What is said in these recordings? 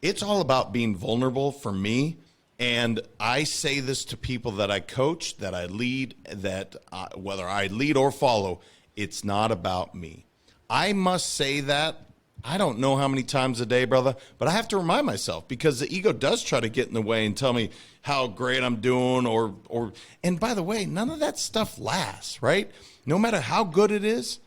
It's all about being vulnerable for me. And I say this to people that I coach, that I lead, that whether I lead or follow, it's not about me. I must say that. I don't know how many times a day, brother, but I have to remind myself because the ego does try to get in the way and tell me how great I'm doing and by the way, none of that stuff lasts, right? No matter how good it is,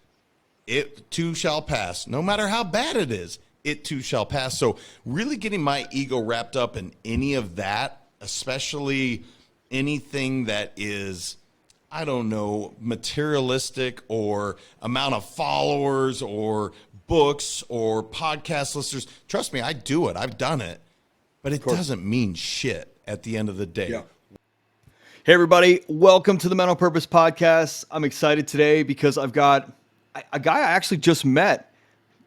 it too shall pass. No matter how bad it is, it too shall pass. So really getting my ego wrapped up in any of that, especially anything that is, I don't know, materialistic or amount of followers or books or podcast listeners. Trust me, I do it. I've done it. But it doesn't mean shit at the end of the day. Yeah. Hey, everybody. Welcome to the Men on Purpose podcast. I'm excited today because I've got a guy I actually just met,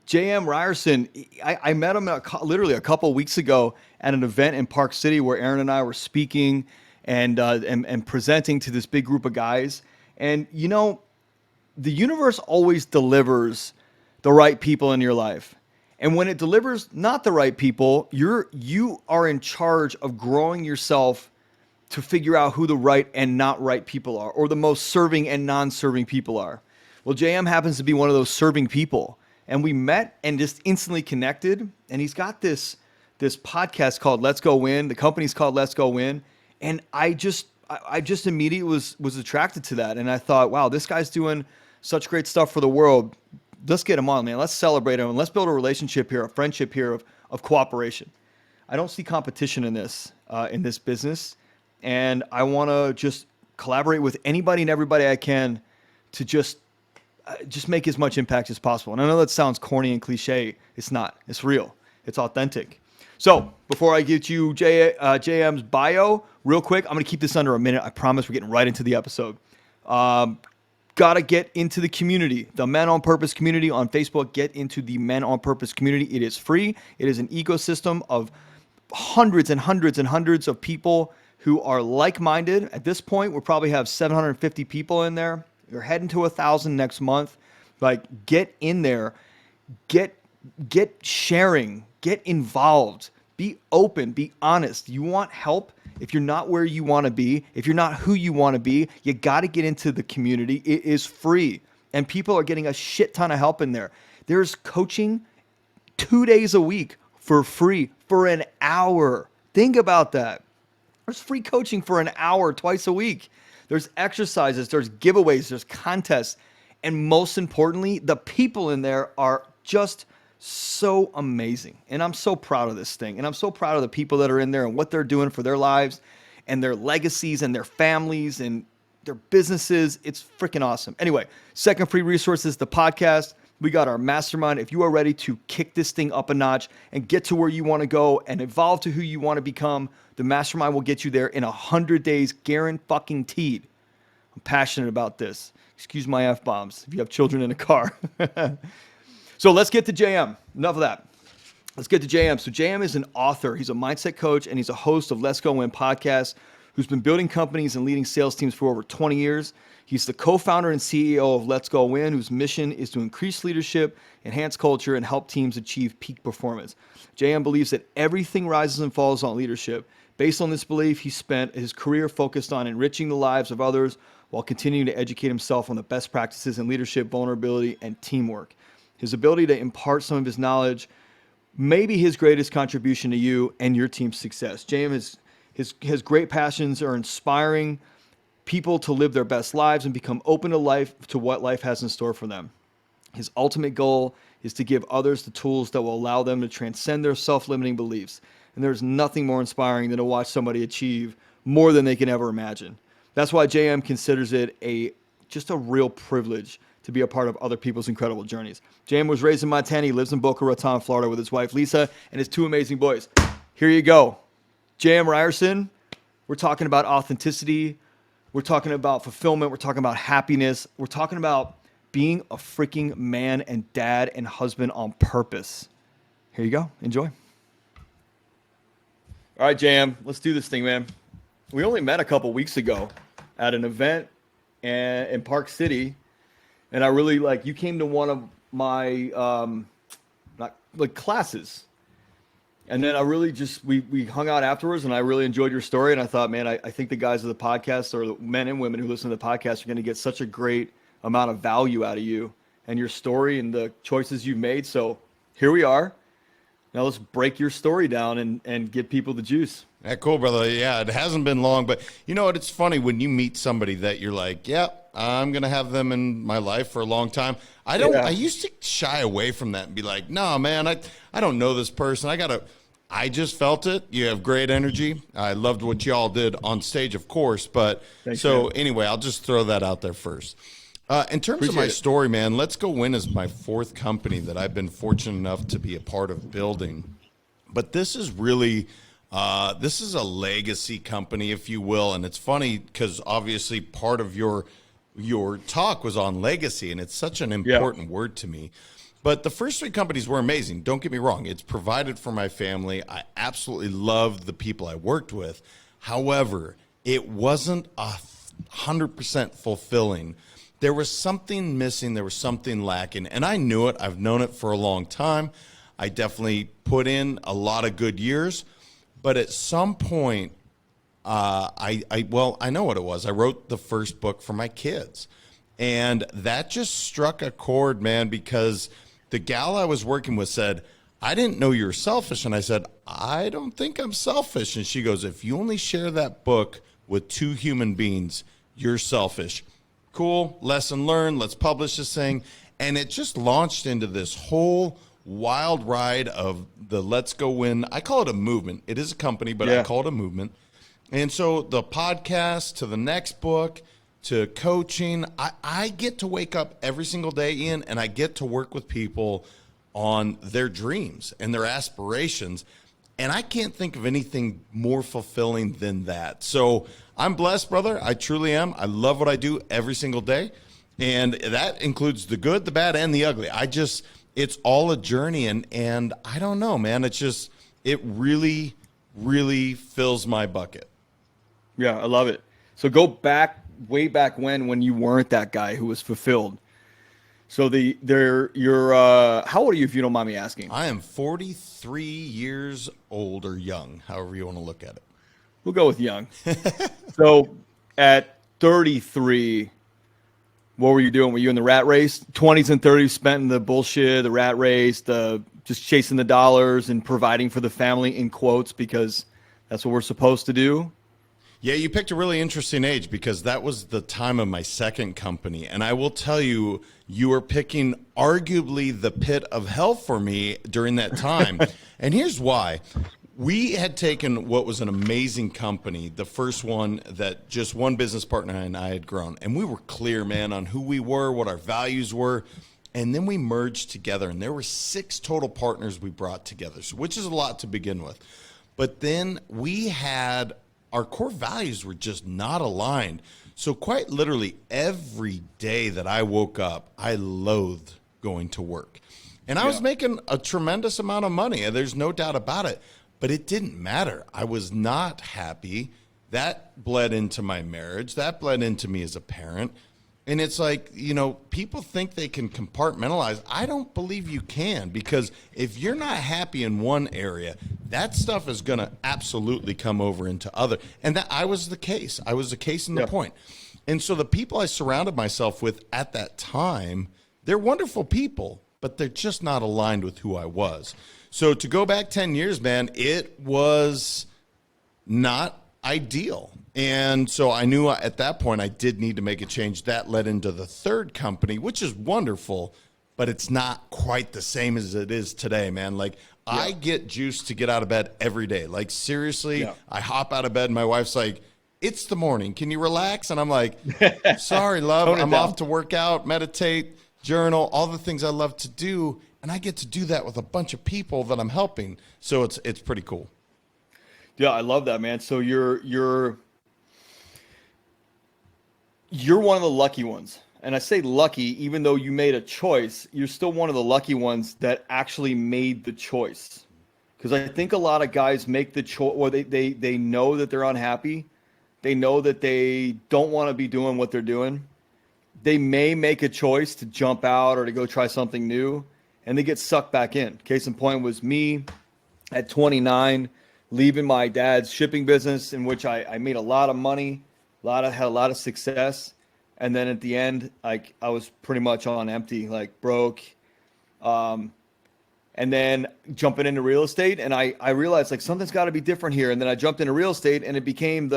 JM Ryerson. I met him literally a couple of weeks ago at an event in Park City where Aaron and I were speaking and presenting to this big group of guys. And, you know, the universe always delivers the right people in your life. And when it delivers not the right people, you are in charge of growing yourself to figure out who the right and not right people are, or the most serving and non-serving people are. Well, JM happens to be one of those serving people. And we met and just instantly connected. And he's got this podcast called Let's Go Win. The company's called Let's Go Win. And I just immediately was attracted to that. And I thought, wow, this guy's doing such great stuff for the world. Let's get him on, man. Let's celebrate him. And let's build a relationship here, a friendship here of cooperation. I don't see competition in this business. And I want to just collaborate with anybody and everybody I can to just make as much impact as possible. And I know that sounds corny and cliche. It's not. It's real. It's authentic. So before I get you JM's bio, real quick, I'm going to keep this under a minute. I promise we're getting right into the episode. Got to get into the community, the Men on Purpose community on Facebook. Get into the Men on Purpose community. It is free. It is an ecosystem of hundreds and hundreds and hundreds of people who are like-minded. At this point, we'll probably have 750 people in there. You're heading to 1,000 next month. Like, get in there, get sharing, get involved, be open, be honest. You want help? If you're not where you want to be, if you're not who you want to be, you got to get into the community. It is free, and people are getting a shit ton of help in there. There's coaching 2 days a week for free for an hour. Think about that. There's free coaching for an hour twice a week. There's exercises, there's giveaways, there's contests, and most importantly, the people in there are just so amazing. And I'm so proud of this thing. And I'm so proud of the people that are in there and what they're doing for their lives and their legacies and their families and their businesses. It's freaking awesome. Anyway, second free resource is the podcast. We got our mastermind. If you are ready to kick this thing up a notch and get to where you want to go and evolve to who you want to become, the mastermind will get you there in 100 days, guaranteed. I'm passionate about this. Excuse my F-bombs if you have children in the car. So let's get to JM. Enough of that. Let's get to JM. So JM is an author. He's a mindset coach, and he's a host of Let's Go Win podcast, who's been building companies and leading sales teams for over 20 years. He's the co-founder and CEO of Let's Go Win, whose mission is to increase leadership, enhance culture, and help teams achieve peak performance. JM believes that everything rises and falls on leadership. Based on this belief, he spent his career focused on enriching the lives of others while continuing to educate himself on the best practices in leadership, vulnerability, and teamwork. His ability to impart some of his knowledge may be his greatest contribution to you and your team's success. JM his great passions are inspiring people to live their best lives and become open to what life has in store for them. His ultimate goal is to give others the tools that will allow them to transcend their self-limiting beliefs. And there's nothing more inspiring than to watch somebody achieve more than they can ever imagine. That's why JM considers it just a real privilege to be a part of other people's incredible journeys. JM was raised in Montana. He lives in Boca Raton, Florida with his wife, Lisa, and his two amazing boys. Here you go. JM Ryerson, we're talking about authenticity. We're talking about fulfillment. We're talking about happiness. We're talking about being a freaking man and dad and husband on purpose. Here you go. Enjoy. All right, JM, let's do this thing, man. We only met a couple weeks ago at an event in Park City. And I really you came to one of my classes. And then I really just we hung out afterwards, and I really enjoyed your story. And I thought, man, I think the guys of the podcast, or the men and women who listen to the podcast, are going to get such a great amount of value out of you and your story and the choices you've made. So here we are. Now let's break your story down and give people the juice. Yeah, cool, brother. Yeah, it hasn't been long, but you know what? It's funny when you meet somebody that you're like, yeah, I'm going to have them in my life for a long time. I used to shy away from that and be like, no, man, I don't know this person. I just felt it. You have great energy. I loved what y'all did on stage, of course. But Thanks, so man. anyway, I'll just throw that out there first. In terms of my Appreciate it. story, man, Let's Go Win is my fourth company that I've been fortunate enough to be a part of building. But this is really, this is a legacy company, if you will. And it's funny because obviously part of your talk was on legacy, and it's such an important word to me. But the first three companies were amazing. Don't get me wrong. It's provided for my family. I absolutely loved the people I worked with. However, it wasn't 100% fulfilling. There was something missing. There was something lacking. And I knew it. I've known it for a long time. I definitely put in a lot of good years. But at some point, I know what it was. I wrote the first book for my kids. And that just struck a chord, man, because the gal I was working with said, I didn't know you were selfish. And I said, I don't think I'm selfish. And she goes, if you only share that book with two human beings, you're selfish. Cool, lesson learned, let's publish this thing. And it just launched into this whole wild ride of the Let's Go Win. I call it a movement. It is a company, but I call it a movement. And so the podcast to the next book to coaching, I get to wake up every single day, Ian, and I get to work with people on their dreams and their aspirations. And I can't think of anything more fulfilling than that. So I'm blessed, brother. I truly am. I love what I do every single day. And that includes the good, the bad, and the ugly. It's all a journey. And I don't know, man. It really, really fills my bucket. Yeah, I love it. So go back, way back when you weren't that guy who was fulfilled. So you're how old are you, if you don't mind me asking? I am 43 years old, or young, however you want to look at it. We'll go with young. So at 33, what were you doing? Were you in the rat race? 20s and 30s spent in the bullshit, the rat race, just chasing the dollars and providing for the family, in quotes, because that's what we're supposed to do. Yeah, you picked a really interesting age because that was the time of my second company. And I will tell you, you were picking arguably the pit of hell for me during that time. And here's why. We had taken what was an amazing company, the first one that just one business partner and I had grown. And we were clear, man, on who we were, what our values were. And then we merged together. And there were 6 total partners we brought together, which is a lot to begin with. But then our core values were just not aligned. So quite literally every day that I woke up, I loathed going to work. And I was making a tremendous amount of money, and there's no doubt about it. But it didn't matter. I was not happy. That bled into my marriage. That bled into me as a parent. And it's like, people think they can compartmentalize. I don't believe you can, because if you're not happy in one area, that stuff is going to absolutely come over into other. And that I was the case. I was the case in the point. And so the people I surrounded myself with at that time, they're wonderful people, but they're just not aligned with who I was. So to go back 10 years, man, it was not ideal. And so I knew at that point I did need to make a change. That led into the third company, which is wonderful, but it's not quite the same as it is today, man. Like, I get juiced to get out of bed every day. Like, seriously, I hop out of bed and my wife's like, it's the morning. Can you relax? And I'm like, sorry, love. I'm off to work out, meditate, journal, all the things I love to do. And I get to do that with a bunch of people that I'm helping. So it's pretty cool. Yeah, I love that, man. So you're one of the lucky ones. And I say lucky, even though you made a choice, you're still one of the lucky ones that actually made the choice. Because I think a lot of guys make the choice, or they know that they're unhappy. They know that they don't want to be doing what they're doing. They may make a choice to jump out or to go try something new, and they get sucked back in. Case in point was me. at 29, leaving my dad's shipping business in which I made a lot of money, had a lot of success. And then at the end, like I was pretty much on empty, like broke. And then jumping into real estate, and I realized like something's got to be different here. And then I jumped into real estate, and it became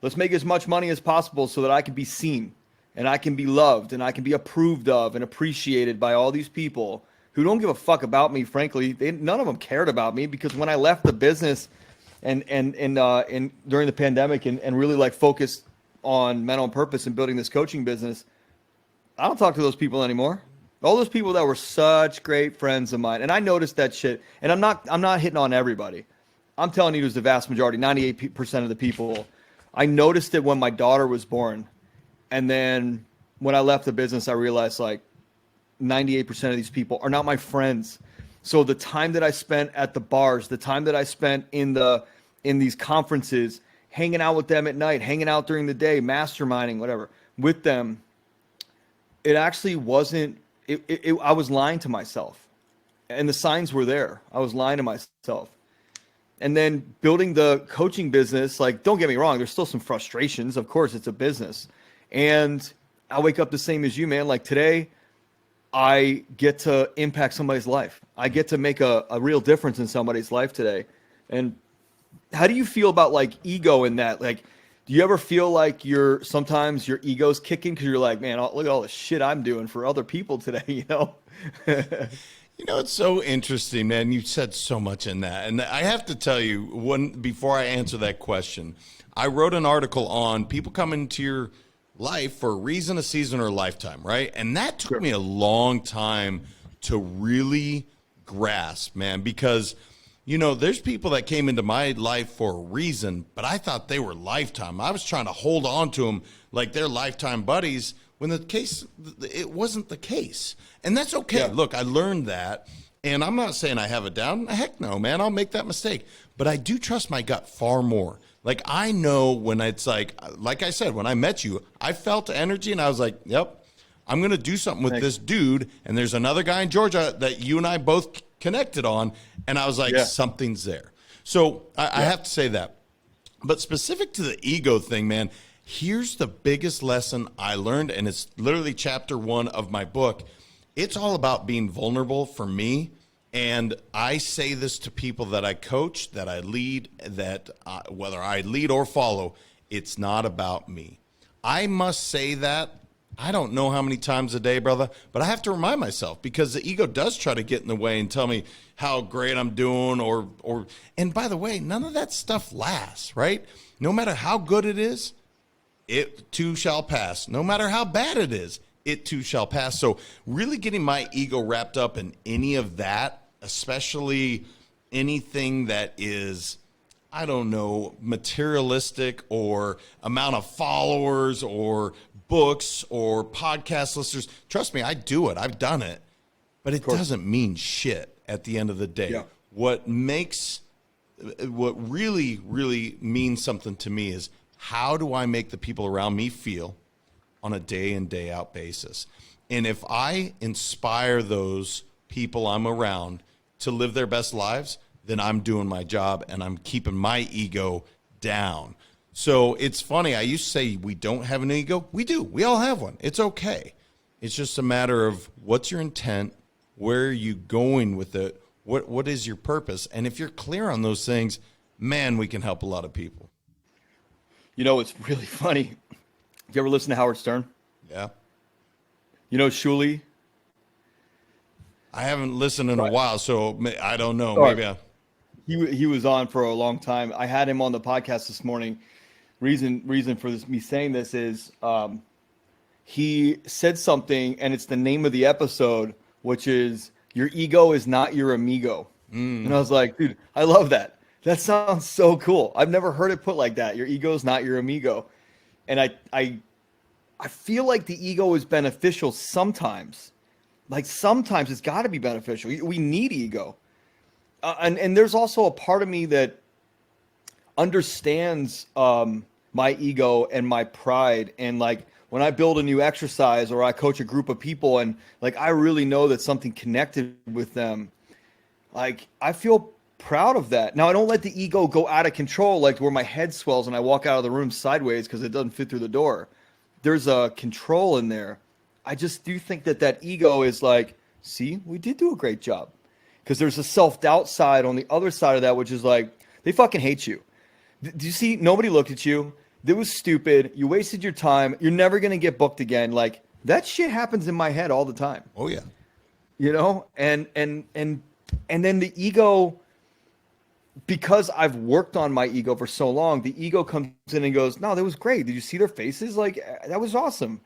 let's make as much money as possible so that I can be seen and I can be loved and I can be approved of and appreciated by all these people who don't give a fuck about me. Frankly, none of them cared about me, because when I left the business and during the pandemic and really like focused on Mental on Purpose and building this coaching business, I don't talk to those people anymore. All those people that were such great friends of mine. And I noticed that shit. And I'm not hitting on everybody. I'm telling you, it was the vast majority, 98% of the people. I noticed it when my daughter was born. And then when I left the business, I realized like 98% of these people are not my friends. So the time that I spent at the bars, the time that I spent in these conferences, hanging out with them at night, hanging out during the day, masterminding, whatever, with them, it actually wasn't, I was lying to myself, and the signs were there. I was lying to myself. And then building the coaching business, like, don't get me wrong, there's still some frustrations. Of course, it's a business. And I wake up the same as you, man. Like today, I get to impact somebody's life. I get to make a real difference in somebody's life today. And how do you feel about like ego in that? Like, do you ever feel like sometimes your ego's kicking because you're like, man, look at all the shit I'm doing for other people today, you know? You know, it's so interesting, man. You said so much in that. And I have to tell you, before I answer that question, I wrote an article on people coming into your life for a reason, a season, or a lifetime, right? And that took me a long time to really grasp, man, because you know, there's people that came into my life for a reason, but I thought they were lifetime. I was trying to hold on to them like they're lifetime buddies when it wasn't the case. And that's okay. Yeah. Look, I learned that, and I'm not saying I have it down. Heck no, man, I'll make that mistake. But I do trust my gut far more. Like, I know when it's like I said, when I met you, I felt the energy, and I was like, yep, I'm going to do something with this dude. And there's another guy in Georgia that you and I both connected on, and I was like, something's there. So I have to say that. But specific to the ego thing, man, here's the biggest lesson I learned, and it's literally chapter 1 of my book. It's all about being vulnerable for me, and I say this to people that I coach, that I lead, that whether I lead or follow, it's not about me. I must say that. I don't know how many times a day, brother, but I have to remind myself, because the ego does try to get in the way and tell me how great I'm doing and by the way, none of that stuff lasts, right? No matter how good it is, it too shall pass. No matter how bad it is, it too shall pass. So really getting my ego wrapped up in any of that, especially anything that is, I don't know, materialistic or amount of followers or books or podcast listeners. Trust me, I do it. I've done it. But it doesn't mean shit at the end of the day. Yeah. What really, really means something to me is, how do I make the people around me feel on a day in, day out basis? And if I inspire those people I'm around to live their best lives, then I'm doing my job and I'm keeping my ego down. So it's funny. I used to say we don't have an ego. We do. We all have one. It's okay. It's just a matter of what's your intent, where are you going with it, what is your purpose, and if you're clear on those things, man, we can help a lot of people. You know, it's really funny. Have you ever listened to Howard Stern? Yeah. You know Shuli? I haven't listened in a while, so I don't know. Maybe he was on for a long time. I had him on the podcast this morning. Reason for me saying this is he said something, and it's the name of the episode, which is "Your ego is not your amigo." And I was like, dude, I love that. That sounds so cool. I've never heard it put like that. Your ego is not your amigo. And I feel like the ego is beneficial sometimes. Like sometimes it's got to be beneficial. We need ego. And there's also a part of me that understands my ego and my pride. And like when I build a new exercise or I coach a group of people and like I really know that something connected with them, like I feel proud of that. Now, I don't let the ego go out of control, like where my head swells and I walk out of the room sideways because it doesn't fit through the door. There's a control in there. I just do think that ego is like, see, we did do a great job. Because there's a self-doubt side on the other side of that, which is like, they fucking hate you. Do you see? Nobody looked at you. That was stupid. You wasted your time. You're never going to get booked again. Like, that shit happens in my head all the time. Oh, yeah. You know? And then the ego, because I've worked on my ego for so long, the ego comes in and goes, no, that was great. Did you see their faces? Like, that was awesome.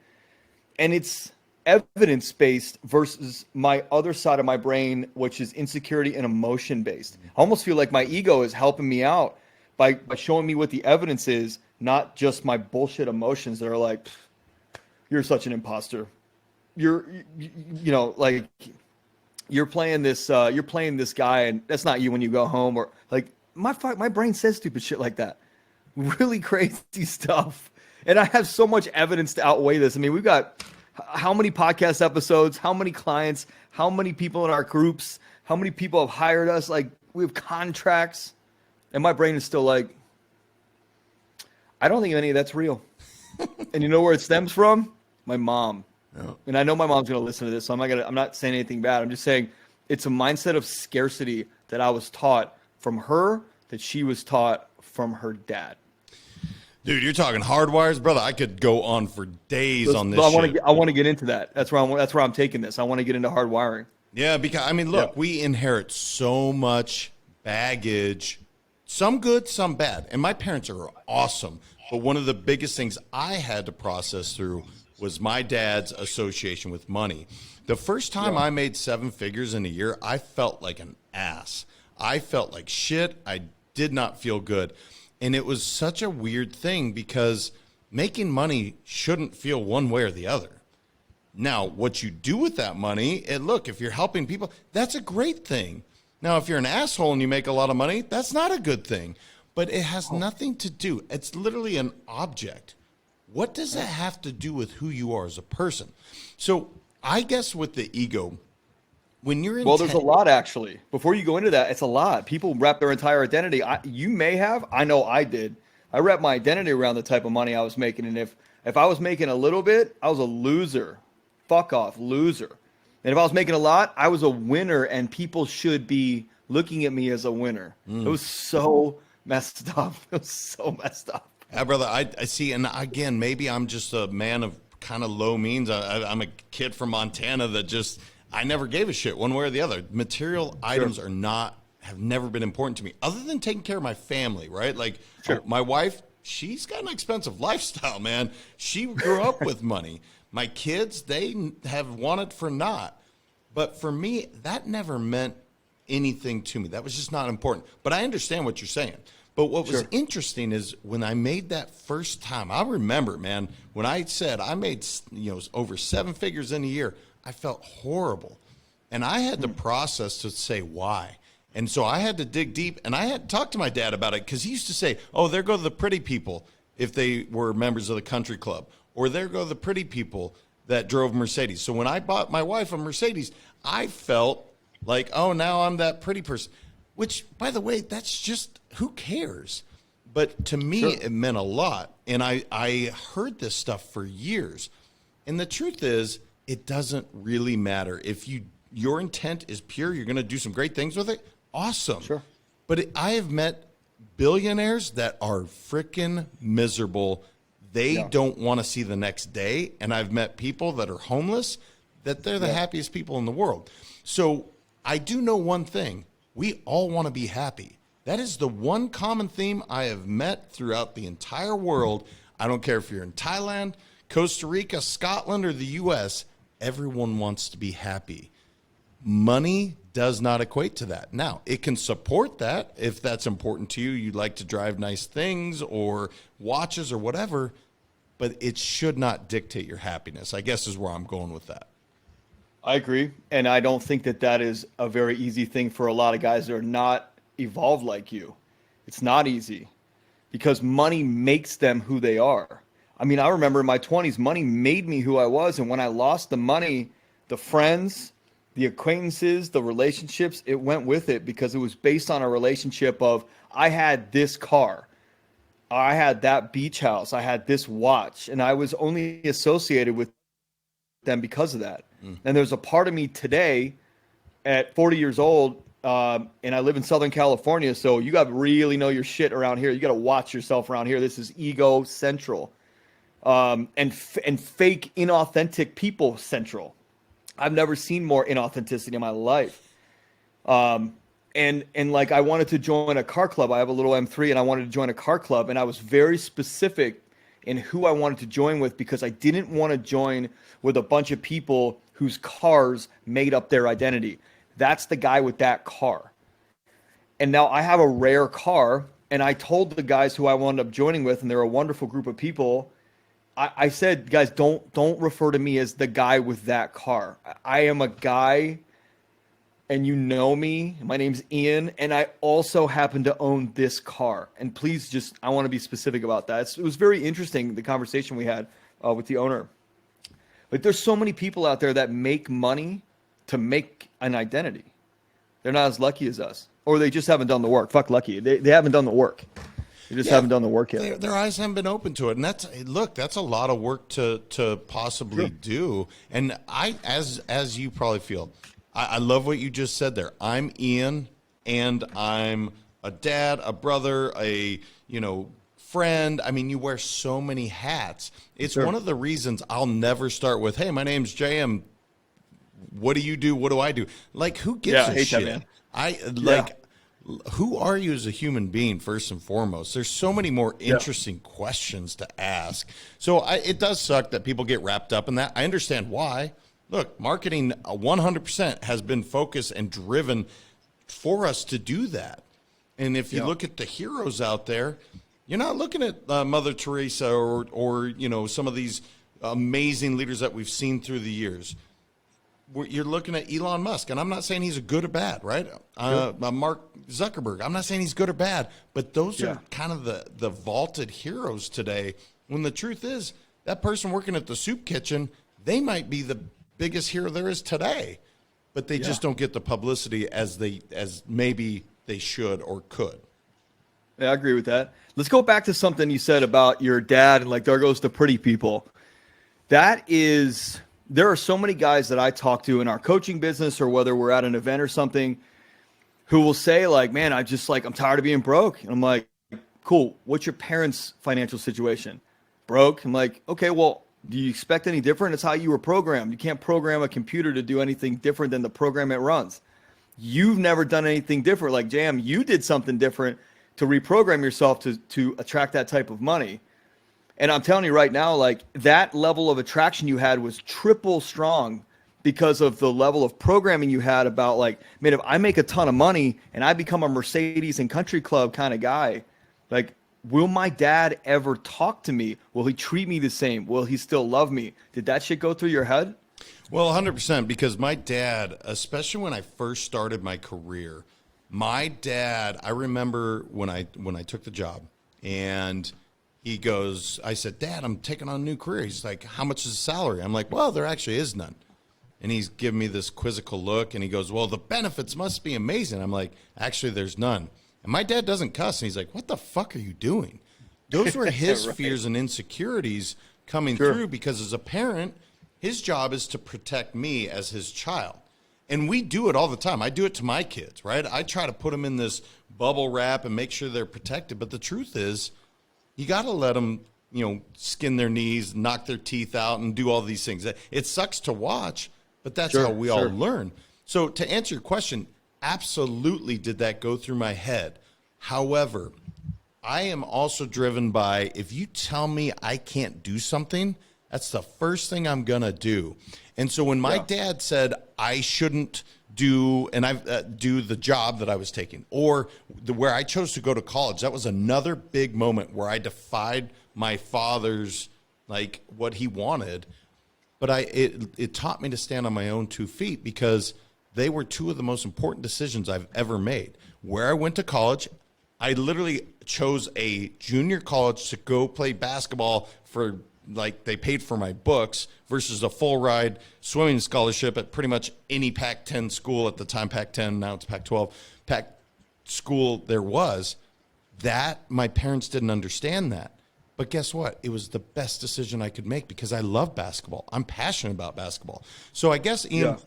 And it's evidence-based versus my other side of my brain, which is insecurity and emotion-based. I almost feel like my ego is helping me out by showing me what the evidence is, not just my bullshit emotions that are like, you're such an imposter. You know, like, you're playing this guy, and that's not you when you go home. Or like, my brain says stupid shit like that, really crazy stuff, and I have so much evidence to outweigh this. I mean, we've got how many podcast episodes, how many clients, how many people in our groups, how many people have hired us. Like, we have contracts, and my brain is still like, I don't think any of that's real. And you know where it stems from? My mom. Oh. And I know my mom's going to listen to this, so I'm not saying anything bad. I'm just saying it's a mindset of scarcity that I was taught from her, that she was taught from her dad. Dude, you're talking hardwires, brother. I could go on for days on this shit. I want to get into that. That's where I'm taking this. I want to get into hardwiring. Yeah, because, I mean, look, we inherit so much baggage, some good, some bad. And my parents are awesome. But one of the biggest things I had to process through was my dad's association with money. The first time I made 7 figures in a year, I felt like an ass. I felt like shit. I did not feel good. And it was such a weird thing because making money shouldn't feel one way or the other. Now, what you do with that money, and look, if you're helping people, that's a great thing. Now, if you're an asshole and you make a lot of money, that's not a good thing. But it has nothing to do. It's literally an object. What does that have to do with who you are as a person? So I guess with the ego, when you're in there's a lot, actually. Before you go into that, it's a lot. People wrap their entire identity. You may have. I know I did. I wrapped my identity around the type of money I was making. And if I was making a little bit, I was a loser. Fuck off, loser. And if I was making a lot, I was a winner, and people should be looking at me as a winner. It was so messed up. It was so messed up. Yeah, brother, I see. And again, maybe I'm just a man of kind of low means. I'm a kid from Montana that just... I never gave a shit one way or the other. Material items have never been important to me, other than taking care of my family, right? Like my wife, she's got an expensive lifestyle, man. She grew up with money. My kids, they have wanted for naught. But for me, that never meant anything to me. That was just not important. But I understand what you're saying. But what was interesting is when I made that first time, I remember, man, when I said I made over 7 figures in a year, I felt horrible. And I had to process to say why. And so I had to dig deep, and I had to talk to my dad about it, because he used to say, oh, there go the pretty people if they were members of the country club, or there go the pretty people that drove Mercedes. So when I bought my wife a Mercedes, I felt like, oh, now I'm that pretty person, which, by the way, that's just, who cares? But to me, it meant a lot. And I heard this stuff for years. And the truth is, it doesn't really matter. If your intent is pure, you're going to do some great things with it, awesome. Sure. But I have met billionaires that are freaking miserable. They don't want to see the next day. And I've met people that are homeless, that they're the happiest people in the world. So I do know one thing. We all want to be happy. That is the one common theme I have met throughout the entire world. I don't care if you're in Thailand, Costa Rica, Scotland, or the U.S., everyone wants to be happy. Money does not equate to that. Now, it can support that if that's important to you. You'd like to drive nice things or watches or whatever, but it should not dictate your happiness, I guess, is where I'm going with that. I agree. And I don't think that is a very easy thing for a lot of guys that are not evolved like you. It's not easy because money makes them who they are. I mean, I remember in my 20s, money made me who I was. And when I lost the money, the friends, the acquaintances, the relationships, it went with it because it was based on a relationship of I had this car, I had that beach house, I had this watch, and I was only associated with them because of that. And there's a part of me today at 40 years old, and I live in Southern California, so you got to really know your shit around here. You got to watch yourself around here. This is ego central, and fake, inauthentic people central. I've never seen more inauthenticity in my life. And like I wanted to join a car club. I have a little M3 and I wanted to join a car club, and I was very specific in who I wanted to join with because I didn't want to join with a bunch of people whose cars made up their identity. That's the guy with that car. And now I have a rare car, and I told the guys who I wound up joining with, and they're a wonderful group of people. I said, guys, don't refer to me as the guy with that car. I am a guy, and you know me. My name's Ian, and I also happen to own this car. And please I want to be specific about that. It was very interesting, the conversation we had with the owner. Like, there's so many people out there that make money to make an identity. They're not as lucky as us, or they just haven't done the work. Fuck lucky. They haven't done the work. They just haven't done the work yet. Their eyes haven't been open to it. And that's a lot of work to possibly do. And as you probably feel, I love what you just said there. I'm Ian, and I'm a dad, a brother, a friend. I mean, you wear so many hats. It's one of the reasons I'll never start with, "Hey, my name's JM. What do you do? What do I do?" Like, who gives a shit? That, man. Who are you as a human being, first and foremost? There's so many more interesting questions to ask. So it does suck that people get wrapped up in that. I understand why. Look, marketing 100% has been focused and driven for us to do that. And if you look at the heroes out there, you're not looking at Mother Teresa or some of these amazing leaders that we've seen through the years. You're looking at Elon Musk, and I'm not saying he's a good or bad, right? Mark Zuckerberg, I'm not saying he's good or bad, but those are kind of the vaulted heroes today, when the truth is that person working at the soup kitchen, they might be the biggest hero there is today, but they just don't get the publicity as maybe they should or could. Yeah, I agree with that. Let's go back to something you said about your dad and like, there goes the pretty people. There are so many guys that I talk to in our coaching business, or whether we're at an event or something, who will say like, "Man, I'm tired of being broke." And I'm like, "Cool. What's your parents' financial situation?" "Broke." I'm like, "Okay, well, do you expect any different? It's how you were programmed. You can't program a computer to do anything different than the program it runs. You've never done anything different. Like, Jam, you did something different to reprogram yourself to attract that type of money. And I'm telling you right now, like, that level of attraction you had was triple strong because of the level of programming you had about like, man, if I make a ton of money and I become a Mercedes and country club kind of guy, like, will my dad ever talk to me? Will he treat me the same? Will he still love me? Did that shit go through your head?" Well, 100%, because my dad, especially when I first started my career, I remember when I took the job, and I said, "Dad, I'm taking on a new career." He's like, "How much is the salary?" I'm like, "Well, there actually is none." And he's giving me this quizzical look, and he goes, "Well, the benefits must be amazing." I'm like, "Actually, there's none." And my dad doesn't cuss, and he's like, "What the fuck are you doing?" Those were his fears and insecurities coming through, because as a parent, his job is to protect me as his child. And we do it all the time. I do it to my kids, right? I try to put them in this bubble wrap and make sure they're protected. But the truth is, you got to let them, skin their knees, knock their teeth out, and do all these things. It sucks to watch, but that's how we all learn. So to answer your question, absolutely did that go through my head. However, I am also driven by, if you tell me I can't do something, that's the first thing I'm going to do. And so when my dad said I shouldn't do the job that I was taking, or where I chose to go to college, that was another big moment where I defied my father's, like, what he wanted. But it taught me to stand on my own 2 feet, because they were two of the most important decisions I've ever made. Where I went to college, I literally chose a junior college to go play basketball for like they paid for my books versus a full ride swimming scholarship at pretty much any Pac-10 school at the time, Pac-10, now it's Pac-12, Pac school there was. That my parents didn't understand that. But guess what? It was the best decision I could make because I love basketball. I'm passionate about basketball. So I guess, Ian,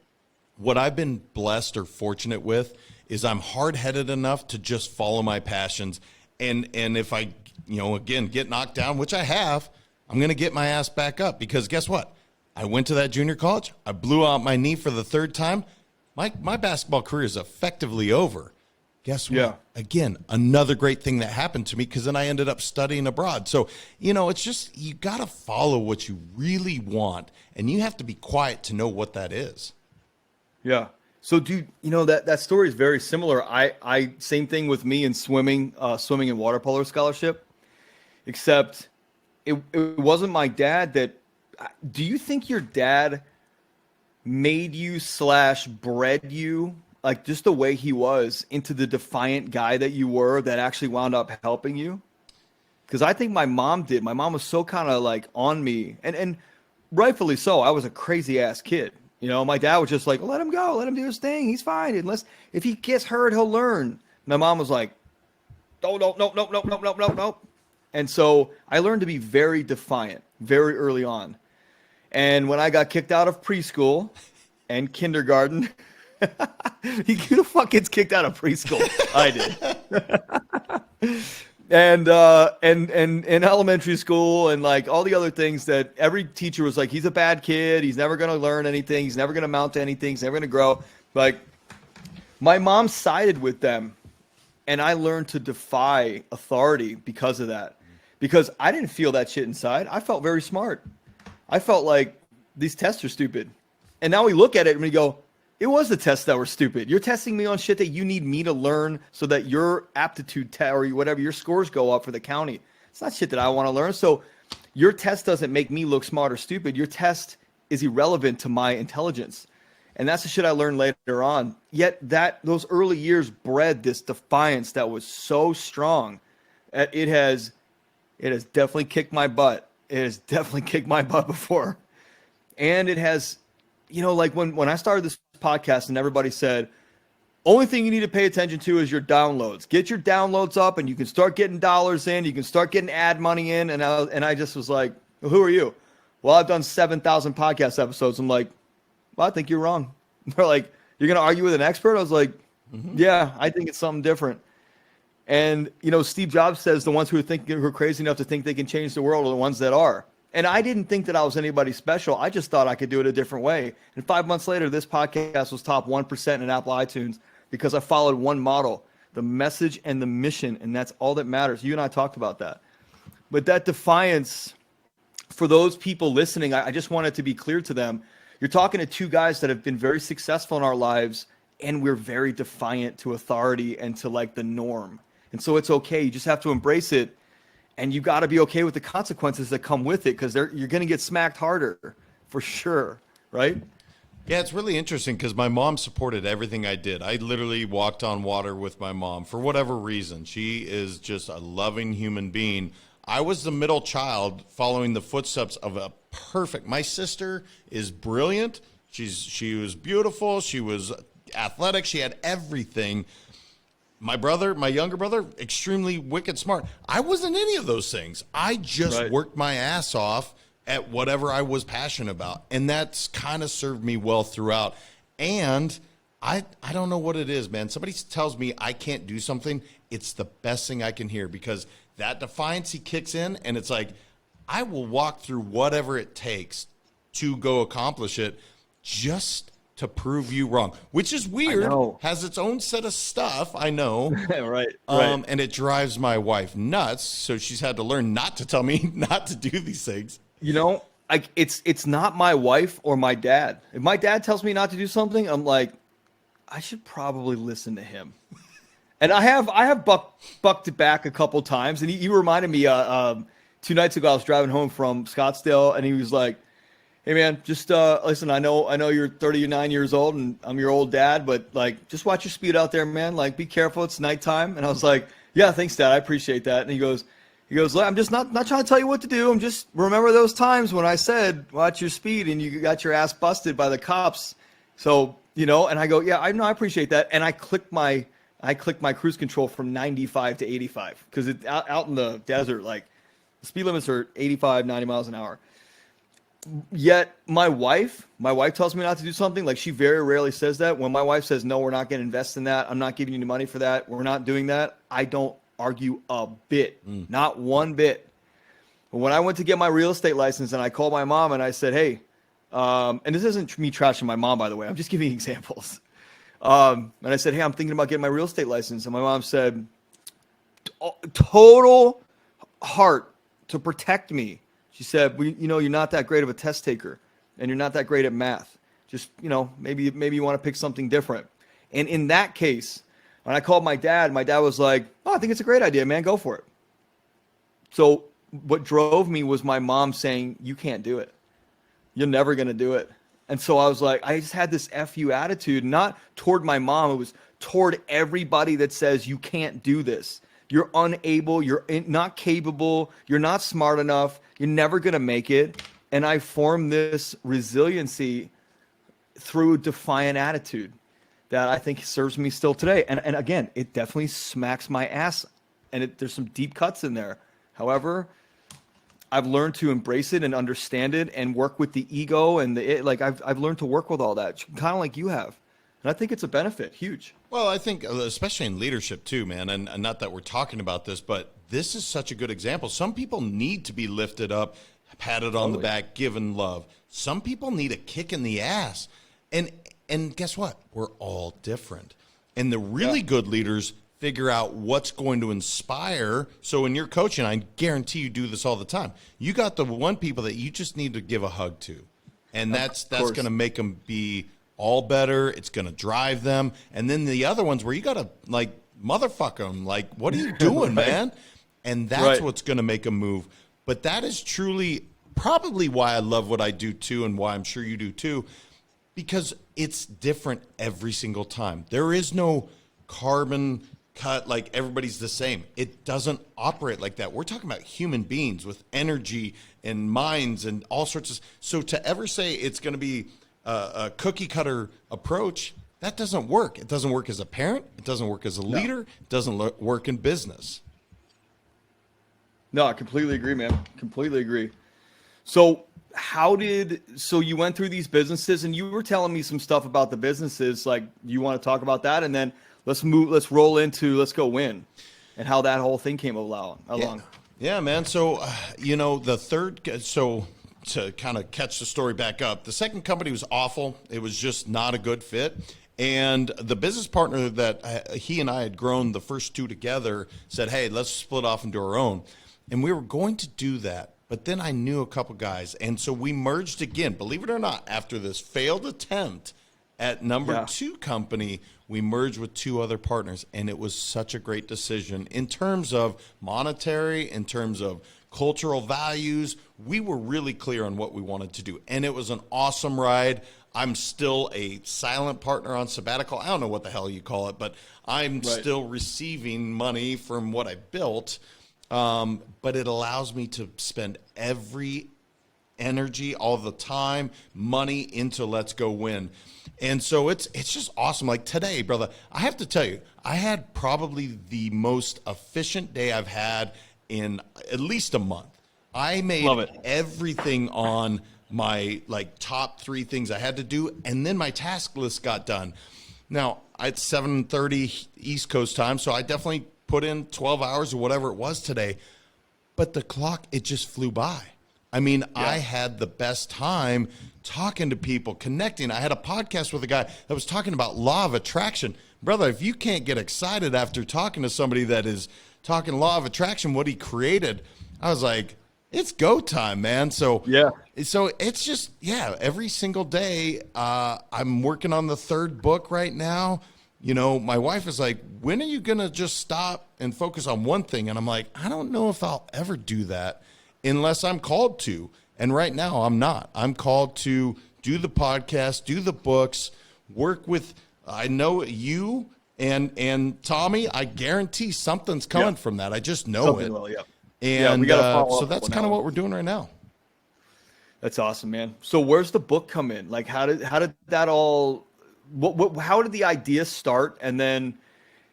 what I've been blessed or fortunate with is I'm hard-headed enough to just follow my passions. And if I, again, get knocked down, which I have, I'm going to get my ass back up because guess what? I went to that junior college. I blew out my knee for the third time. My basketball career is effectively over. Guess what? Yeah. Again, another great thing that happened to me because then I ended up studying abroad. So, it's just you got to follow what you really want, and you have to be quiet to know what that is. Yeah. So, dude, that story is very similar. I same thing with me in swimming and water polo scholarship, except it wasn't my dad that. Do you think your dad made you / bred you, like just the way he was, into the defiant guy that you were that actually wound up helping you? Because I think my mom did. My mom was so kind of like on me, and rightfully so. I was a crazy ass kid. My dad was just like, let him go, let him do his thing. He's fine. If he gets hurt, he'll learn. My mom was like, no. And so I learned to be very defiant very early on. And when I got kicked out of preschool and kindergarten, who the fuck gets kicked out of preschool? I did. And in elementary school and like all the other things that every teacher was like, he's a bad kid. He's never going to learn anything. He's never going to amount to anything. He's never going to grow. Like, my mom sided with them, and I learned to defy authority because of that. Because I didn't feel that shit inside. I felt very smart. I felt like these tests are stupid. And now we look at it and we go, it was the tests that were stupid. You're testing me on shit that you need me to learn so that your aptitude or whatever, your scores go up for the county. It's not shit that I want to learn. So your test doesn't make me look smart or stupid. Your test is irrelevant to my intelligence. And that's the shit I learned later on. Yet those early years bred this defiance that was so strong. It has definitely kicked my butt. It has definitely kicked my butt before. And it has, like when I started this podcast and everybody said, only thing you need to pay attention to is your downloads. Get your downloads up and you can start getting dollars in. You can start getting ad money in. And I just was like, well, who are you? Well, I've done 7,000 podcast episodes. I'm like, well, I think you're wrong. They're like, you're going to argue with an expert? I was like, yeah, I think it's something different. And, Steve Jobs says the ones who are crazy enough to think they can change the world are the ones that are. And I didn't think that I was anybody special. I just thought I could do it a different way. And 5 months later, this podcast was top 1% in Apple iTunes because I followed one model, the message and the mission. And that's all that matters. You and I talked about that. But that defiance, for those people listening, I just wanted to be clear to them. You're talking to two guys that have been very successful in our lives, and we're very defiant to authority and to like the norm. And so it's okay. You just have to embrace it. And you got to be okay with the consequences that come with it because you're going to get smacked harder for sure. Right? Yeah, it's really interesting because my mom supported everything I did. I literally walked on water with my mom for whatever reason. She is just a loving human being. I was the middle child following the footsteps of a perfect. My sister is brilliant. She was beautiful. She was athletic. She had everything. My younger brother, extremely wicked smart. I wasn't any of those things. I just worked my ass off at whatever I was passionate about. And that's kind of served me well throughout. And I don't know what it is, man. Somebody tells me I can't do something. It's the best thing I can hear because that defiance kicks in and it's like, I will walk through whatever it takes to go accomplish it just to prove you wrong, which is weird, has its own set of stuff, I know. Right. And it drives my wife nuts, so she's had to learn not to tell me not to do these things. It's not my wife or my dad. If my dad tells me not to do something, I'm like, I should probably listen to him. And I have bucked it back a couple times, and he reminded me 2 nights ago I was driving home from Scottsdale, and he was like, hey man, just listen, I know you're 39 years old and I'm your old dad, but like just watch your speed out there, man. Like be careful, it's nighttime. And I was like, yeah, thanks, Dad. I appreciate that. And he goes, He goes, "Look, I'm just not trying to tell you what to do. I'm just remember those times when I said watch your speed and you got your ass busted by the cops." So, and I go, "Yeah, I know, I appreciate that." And I click my cruise control from 95 to 85 because it's out in the desert, like the speed limits are 85, 90 miles an hour. Yet my wife tells me not to do something. Like, she very rarely says that. When my wife says, "No, we're not going to invest in that. I'm not giving you any money for that. We're not doing that," I don't argue a bit, not one bit. But when I went to get my real estate license and I called my mom and I said, "Hey," and this isn't me trashing my mom, by the way, I'm just giving examples. And I said, "Hey, I'm thinking about getting my real estate license." And my mom said, total heart to protect me. She said, "You're not that great of a test taker and you're not that great at math. Just, maybe you want to pick something different." And in that case, when I called my dad was like, "Oh, I think it's a great idea, man. Go for it." So what drove me was my mom saying, "You can't do it. You're never going to do it." And so I was like, I just had this FU attitude, not toward my mom. It was toward everybody that says you can't do this. You're unable. You're not capable. You're not smart enough. You're never going to make it. And I formed this resiliency through a defiant attitude that I think serves me still today. And again, it definitely smacks my ass, and there's some deep cuts in there. However, I've learned to embrace it and understand it and work with the ego and I've learned to work with all that, kind of like you have. And I think it's a benefit, huge. Well, I think especially in leadership too, man, and not that we're talking about this, but this is such a good example. Some people need to be lifted up, patted on the back, given love. Some people need a kick in the ass. And guess what? We're all different. And the really good leaders figure out what's going to inspire. So in your coaching, I guarantee you do this all the time. You got the one people that you just need to give a hug to. And that's going to make them be all better. It's going to drive them. And then the other ones where you got to motherfuck them. Like, what are you doing, man? And that's what's going to make them move. But that is truly probably why I love what I do too, and why I'm sure you do too, because it's different every single time. There is no carbon cut, like everybody's the same. It doesn't operate like that. We're talking about human beings with energy and minds and all sorts of. So to ever say it's going to be a cookie cutter approach, that doesn't work. It doesn't work as a parent. It doesn't work as a leader. It doesn't work in business. No, I completely agree, man. Completely agree. So you went through these businesses and you were telling me some stuff about the businesses. Like, you want to talk about that? And then let's roll into Let's Go Win and how that whole thing came along. Yeah, man. So, to kind of catch the story back up, the second company was awful. It was just not a good fit. And the business partner that he and I had grown the first two together said, "Hey, let's split off and do our own." And we were going to do that. But then I knew a couple guys. And so we merged again, believe it or not, after this failed attempt at number two company, we merged with two other partners. And it was such a great decision in terms of monetary, in terms of cultural values. We were really clear on what we wanted to do. And it was an awesome ride. I'm still a silent partner on sabbatical. I don't know what the hell you call it, but I'm still receiving money from what I built. But it allows me to spend every energy, all the time, money into Let's Go Win. And so it's just awesome. Like today, brother, I have to tell you, I had probably the most efficient day I've had in at least a month. I made everything on my top 3 things I had to do, and then my task list got done. Now, it's 7:30 East Coast time, so I definitely put in 12 hours or whatever it was today. But the clock, it just flew by. I mean, I had the best time talking to people, connecting. I had a podcast with a guy that was talking about law of attraction. Brother, if you can't get excited after talking to somebody that is talking law of attraction, what he created, I was like, it's go time, man. So it's just, every single day, I'm working on the 3rd book right now. You know, my wife is like, when are you going to just stop and focus on one thing? And I'm like, I don't know if I'll ever do that unless I'm called to. And right now I'm not. I'm called to do the podcast, do the books, work with, I know you and Tommy, I guarantee something's coming from that. I just know it. And we got to follow so up that's on kind of that what we're doing right now. That's awesome, man. So where's the book come in? Like, how did that all? How did the idea start? And then,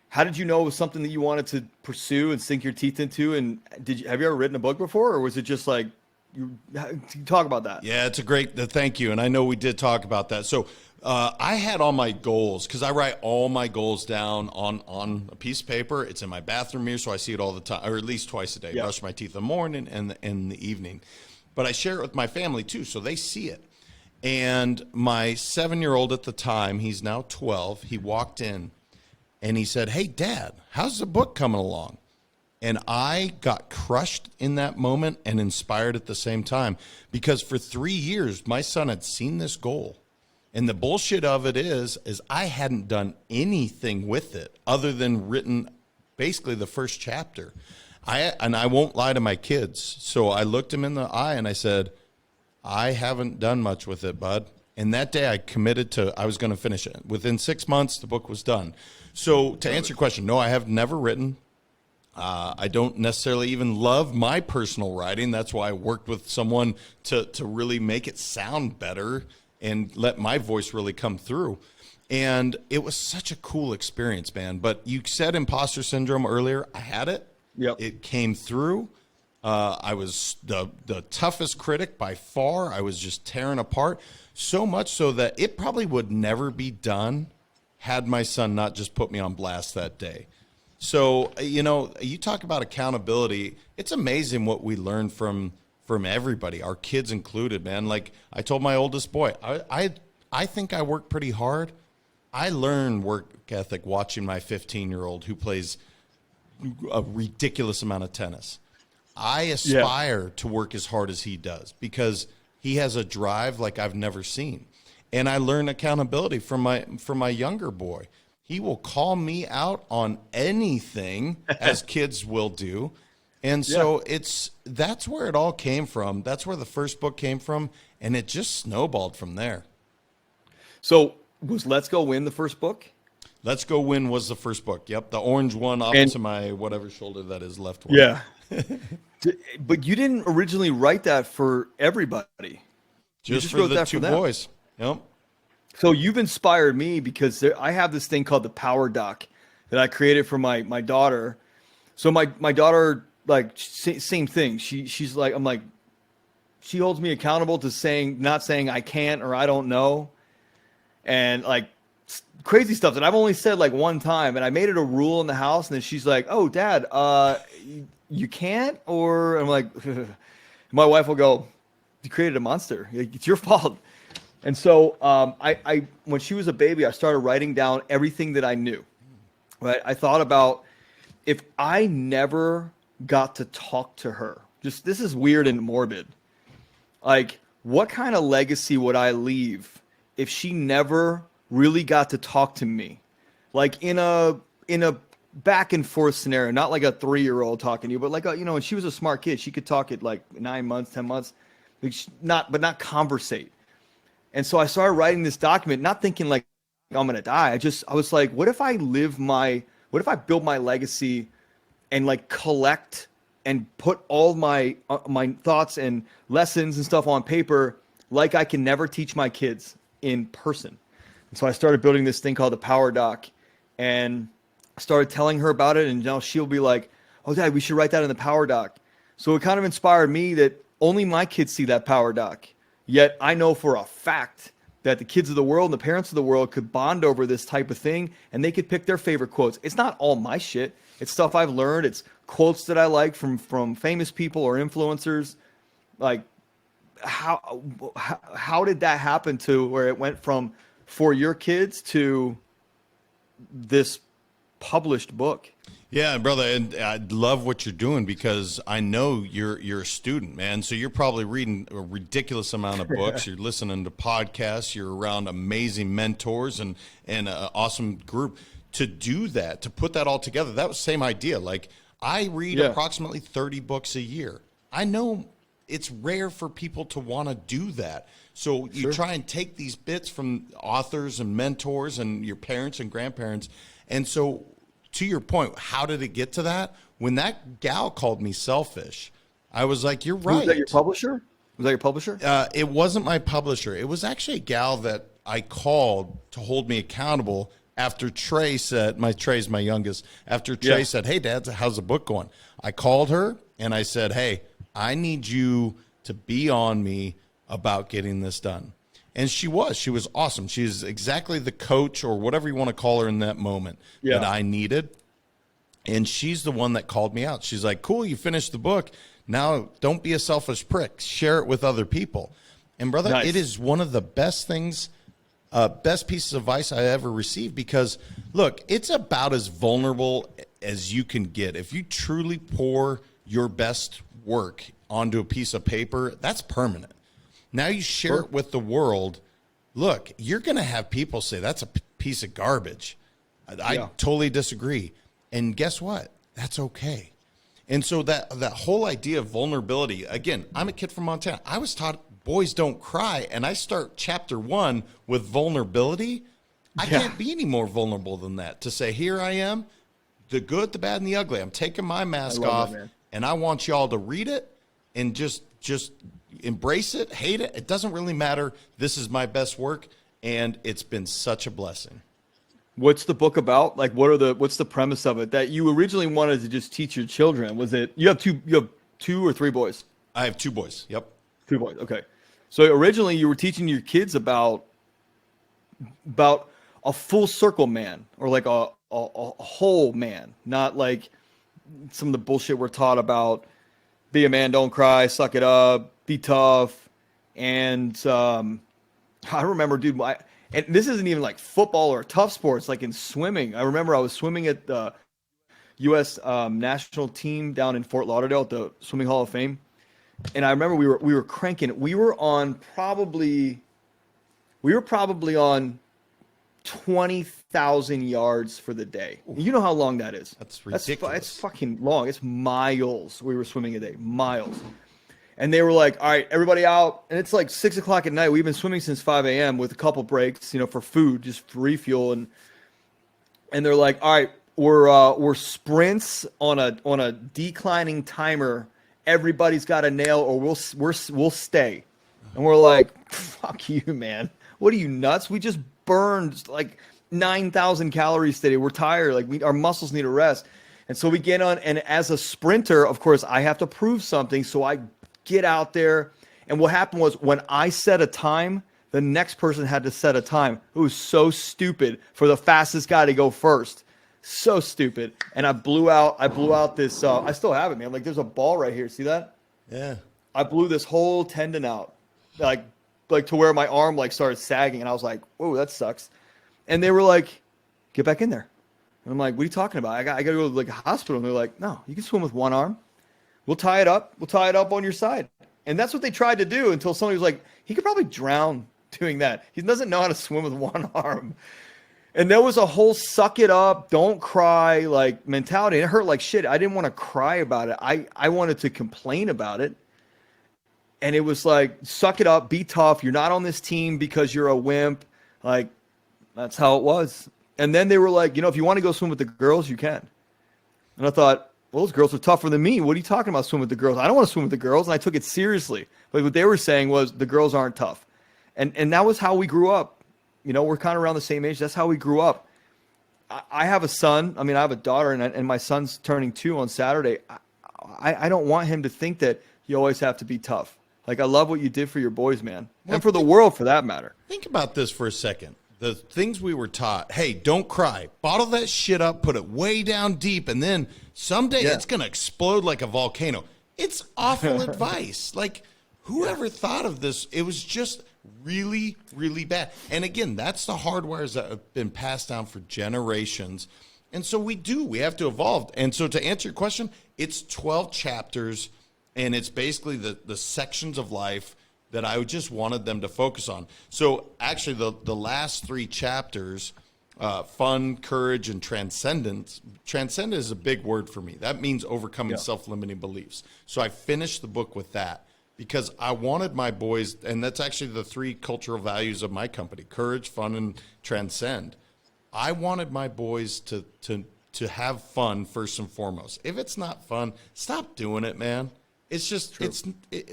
how did you know it was something that you wanted to pursue and sink your teeth into? And have you ever written a book before, or was it just like you talk about that? Yeah, it's a great thank you. And I know we did talk about that. So I had all my goals because I write all my goals down on a piece of paper. It's in my bathroom mirror, so I see it all the time, or at least twice a day. Yeah. Brush my teeth in the morning and in the evening. But I share it with my family too, so they see it. And my 7-year-old at the time, he's now 12, he walked in and he said, "Hey, Dad, how's the book coming along?" And I got crushed in that moment and inspired at the same time because for 3 years, my son had seen this goal. And the bullshit of it is I hadn't done anything with it other than written basically the first chapter. I won't lie to my kids. So I looked him in the eye and I said, "I haven't done much with it, bud." And that day I committed I was going to finish it. Within 6 months, the book was done. So to answer your question, no, I have never written. I don't necessarily even love my personal writing. That's why I worked with someone to really make it sound better and let my voice really come through. And it was such a cool experience, man. But you said imposter syndrome earlier. I had it. Yep. It came through. I was the toughest critic by far. I was just tearing apart, so much so that it probably would never be done had my son not just put me on blast that day. So, you talk about accountability. It's amazing what we learn from everybody, our kids included, man. Like I told my oldest boy, I think I work pretty hard. I learn work ethic watching my 15-year-old who plays a ridiculous amount of tennis. I aspire to work as hard as he does because he has a drive like I've never seen. And I learn accountability from my younger boy. He will call me out on anything as kids will do. And so that's where it all came from. That's where the first book came from. And it just snowballed from there. So was Let's Go Win the first book? Let's Go Win was the first book. Yep. The orange one up to my whatever shoulder that is left one. Yeah. But you didn't originally write that for everybody. Just for the two boys. Yep. So you've inspired me because I have this thing called the Power Doc that I created for my daughter. So my daughter, like, same thing. She's like, I'm like, she holds me accountable to not saying I can't or I don't know. And like crazy stuff that I've only said like one time. And I made it a rule in the house. And then she's like, "Oh, Dad, you can't?" Or I'm like, my wife will go, "You created a monster. It's your fault." And so I when she was a baby, I started writing down everything that I knew. Right? I thought about if I never got to talk to her, just this is weird and morbid. Like, what kind of legacy would I leave if she never really got to talk to me? Like in a back and forth scenario, not like a 3-year-old talking to you, but like and she was a smart kid. She could talk at like 9 months, 10 months, not conversate. And so I started writing this document, not thinking like I'm going to die. I was like, what if I build my legacy and like collect and put all my thoughts and lessons and stuff on paper, like I can never teach my kids in person. And so I started building this thing called the Power Doc and started telling her about it. And now she'll be like, "Oh, Dad, we should write that in the Power Doc." So it kind of inspired me that only my kids see that Power Doc. Yet I know for a fact that the kids of the world and the parents of the world could bond over this type of thing and they could pick their favorite quotes. It's not all my shit. It's stuff I've learned. It's quotes that I like from famous people or influencers. Like, how did that happen to where it went from for your kids to this published book? Yeah, brother, and I love what you're doing because I know you're a student, man. So you're probably reading a ridiculous amount of books. You're listening to podcasts. You're around amazing mentors and an awesome group. To do that, to put that all together, that was the same idea. Like, I read approximately 30 books a year. I know it's rare for people to want to do that. So you try and take these bits from authors and mentors and your parents and grandparents. And so to your point, how did it get to that? When that gal called me selfish, I was like, you're right. Was that your publisher? It wasn't my publisher. It was actually a gal that I called to hold me accountable after Trey said, Trey's my youngest, after Trey said, hey, Dad, how's the book going? I called her and I said, hey, I need you to be on me about getting this done. And she was awesome. She's exactly the coach or whatever you want to call her in that moment that I needed. And she's the one that called me out. She's like, cool, you finished the book. Now don't be a selfish prick. Share it with other people. And brother, It is one of the best things, best pieces of advice I ever received, because look, it's about as vulnerable as you can get. If you truly pour your best work onto a piece of paper, that's permanent. Now you share it with the world. Look, you're going to have people say that's a piece of garbage. I totally disagree. And guess what? That's okay. And so that whole idea of vulnerability, again, I'm a kid from Montana. I was taught boys don't cry, and I start chapter 1 with vulnerability. I can't be any more vulnerable than that, to say, here I am, the good, the bad, and the ugly. I'm taking my mask off, and I want y'all to read it and just embrace it, hate it. It doesn't really matter. This is my best work, and it's been such a blessing. What's the book about? Like, what's the premise of it? That you originally wanted to just teach your children? Was it you have two or three boys? I have 2 boys. Yep. 2 boys. Okay. So originally you were teaching your kids about a full circle man, or like a whole man, not like some of the bullshit we're taught about. Be a man, don't cry, suck it up, be tough. And I remember, dude, and this isn't even like football or tough sports, like in swimming. I remember I was swimming at the U.S. National team down in Fort Lauderdale at the Swimming Hall of Fame. And I remember we were cranking. We were probably on 20,000 yards for the day. You know how long that is? That's ridiculous. It's fucking long. It's miles. We were swimming a day, miles. And they were like, all right, everybody out. And it's like 6 o'clock at night. We've been swimming since 5 a.m. with a couple breaks, for food, just for refuel. And they're like, all right, we're sprints on a declining timer. Everybody's got a nail, or we'll stay. And we're like, fuck you, man. What are you, nuts? We just burned like 9,000 calories today. We're tired. Like our muscles need a rest. And so we get on, and as a sprinter, of course, I have to prove something. So I get out there. And what happened was, when I set a time, the next person had to set a time. It was so stupid for the fastest guy to go first. So stupid. And I blew out this, I still have it, man. Like, there's a ball right here. See that? Yeah. I blew this whole tendon out, like to where my arm like started sagging. And I was like, whoa, that sucks. And they were like, get back in there. And I'm like, what are you talking about? I got to go to like a hospital. And they're like, no, you can swim with one arm. We'll tie it up. We'll tie it up on your side. And that's what they tried to do, until somebody was like, he could probably drown doing that. He doesn't know how to swim with one arm. And there was a whole suck it up, don't cry like mentality. It hurt like shit. I didn't want to cry about it. I wanted to complain about it. And it was like, suck it up, be tough. You're not on this team because you're a wimp. Like, that's how it was. And then they were like, if you want to go swim with the girls, you can. And I thought, well, those girls are tougher than me. What are you talking about, swim with the girls? I don't want to swim with the girls. And I took it seriously. But what they were saying was, the girls aren't tough. And that was how we grew up. We're kind of around the same age. That's how we grew up. I have a son. I mean, I have a daughter, and my son's turning 2 on Saturday. I don't want him to think that you always have to be tough. Like, I love what you did for your boys, man. And for the world, for that matter. Think about this for a second. The things we were taught, hey, don't cry. Bottle that shit up, put it way down deep, and then someday it's going to explode like a volcano. It's awful advice. Like, whoever thought of this? It was just really, really bad. And again, that's the hardwires that have been passed down for generations. And so we have to evolve. And so to answer your question, it's 12 chapters, and it's basically the sections of life that I just wanted them to focus on. So actually the last 3 chapters, fun, courage, and transcendence. Transcend is a big word for me. That means overcoming self-limiting beliefs. So I finished the book with that, because I wanted my boys, and that's actually the 3 cultural values of my company: courage, fun, and transcend. I wanted my boys to to have fun first and foremost. If it's not fun, stop doing it, man. It's just,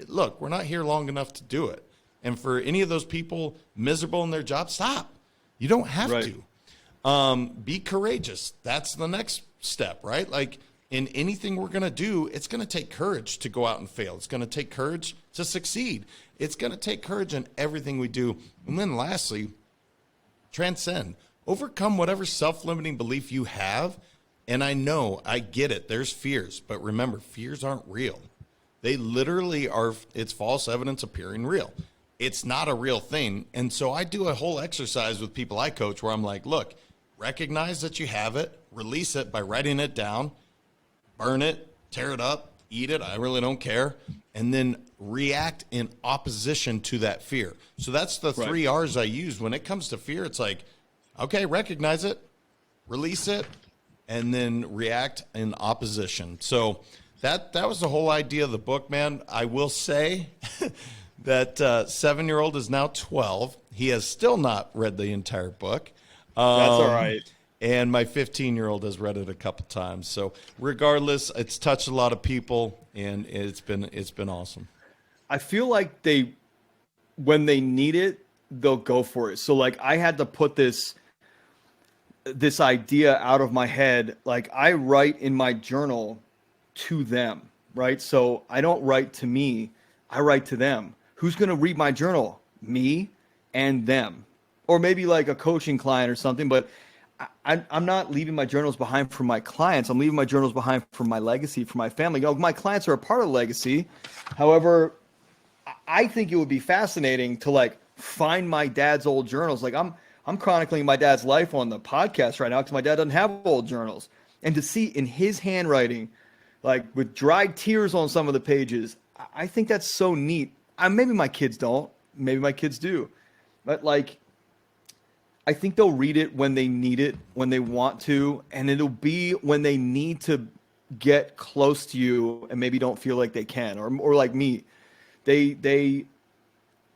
look, we're not here long enough to do it. And for any of those people miserable in their job, stop. You don't have to. Be courageous. That's the next step, right? Like in anything we're going to do, it's going to take courage to go out and fail. It's going to take courage to succeed. It's going to take courage in everything we do. And then lastly, transcend. Overcome whatever self-limiting belief you have. And I get it. There's fears. But remember, fears aren't real. They literally are, it's false evidence appearing real. It's not a real thing. And so I do a whole exercise with people I coach where I'm like, look, recognize that you have it, release it by writing it down, burn it, tear it up, eat it. I really don't care. And then react in opposition to that fear. So that's the 3 R's I use. When it comes to fear, it's like, okay, recognize it, release it, and then react in opposition. So that was the whole idea of the book, man. I will say that 7-year-old is now 12. He has still not read the entire book. That's all right. And my 15-year-old has read it a couple times. So regardless, it's touched a lot of people, and it's been awesome. I feel like when they need it, they'll go for it. So like I had to put this idea out of my head. Like I write in my journal to them, right? So I don't write to me, I write to them. Who's going to read my journal? Me and them. Or maybe like a coaching client or something, but I'm not leaving my journals behind for my clients. I'm leaving my journals behind for my legacy, for my family. You know, my clients are a part of the legacy. However, I think it would be fascinating to like find my dad's old journals. Like I'm chronicling my dad's life on the podcast right now because my dad doesn't have old journals. And to see in his handwriting, like with dried tears on some of the pages, I think that's so neat. Maybe my kids don't. Maybe my kids do. But like, I think they'll read it when they need it, when they want to, and it'll be when they need to get close to you and maybe don't feel like they can, or like me, they're